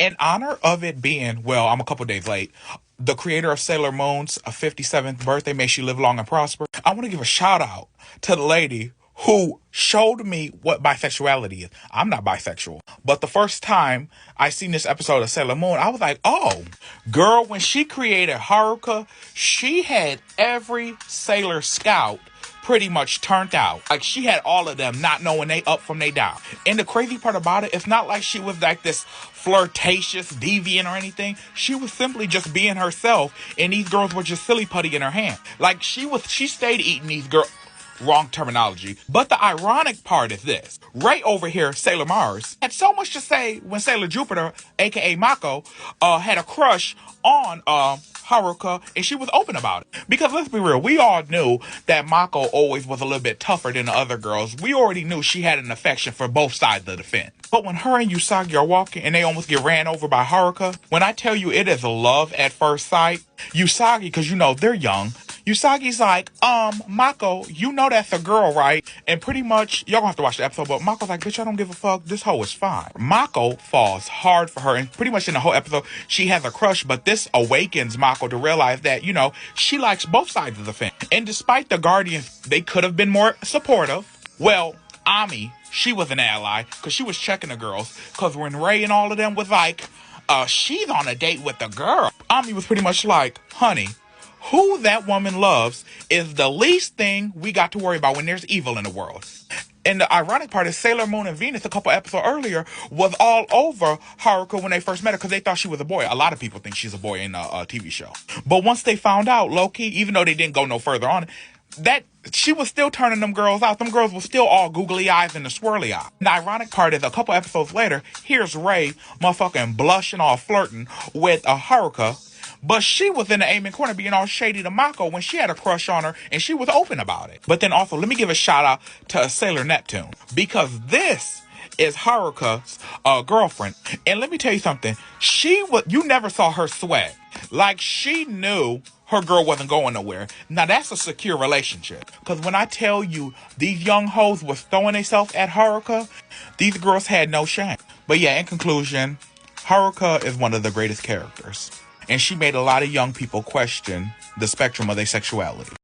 In honor of it being, well, I'm a couple days late, the creator of Sailor Moon's 57th birthday, may she live long and prosper, I want to give a shout out to the lady who showed me what bisexuality is. I'm not bisexual, but the first time I seen this episode of Sailor Moon, I was like, oh, girl, when she created Haruka, she had every Sailor Scout pretty much turned out. Like, she had all of them not knowing they up from they down. And the crazy part about it, it's not like she was like this flirtatious, deviant or anything. She was simply just being herself, and these girls were just silly putty in her hand. Like, she stayed eating these girls. Wrong terminology. But the ironic part is this. Right over here, Sailor Mars had so much to say when Sailor Jupiter, aka Mako, had a crush on Haruka, and she was open about it. Because let's be real, we all knew that Mako always was a little bit tougher than the other girls. We already knew she had an affection for both sides of the fence. But when her and Usagi are walking and they almost get ran over by Haruka, when I tell you it is love at first sight, Usagi, because you know they're young, Usagi's like, Mako, you know that's a girl, right? And pretty much, y'all gonna have to watch the episode, but Mako's like, bitch, I don't give a fuck. This hoe is fine. Mako falls hard for her, and pretty much in the whole episode, she has a crush, but this awakens Mako to realize that, you know, she likes both sides of the fence. And despite the Guardians, they could have been more supportive. Well, Ami, she was an ally, because she was checking the girls, because when Ray and all of them was like, she's on a date with the girl, Ami was pretty much like, honey, who that woman loves is the least thing we got to worry about when there's evil in the world. And the ironic part is Sailor Moon and Venus, a couple episodes earlier, was all over Haruka when they first met her because they thought she was a boy. A lot of people think she's a boy in a TV show. But once they found out, low-key, even though they didn't go no further on it, that she was still turning them girls out. Them girls were still all googly eyes and the swirly eye. The ironic part is a couple episodes later, here's Ray motherfucking blushing, all flirting with a Haruka. But she was in the aiming corner being all shady to Mako when she had a crush on her and she was open about it. But then also, let me give a shout out to Sailor Neptune, because this is Haruka's girlfriend. And let me tell you something. You never saw her sweat. Like, she knew her girl wasn't going nowhere. Now, that's a secure relationship. Because when I tell you these young hoes was throwing themselves at Haruka, these girls had no shame. But yeah, in conclusion, Haruka is one of the greatest characters. And she made a lot of young people question the spectrum of their sexuality.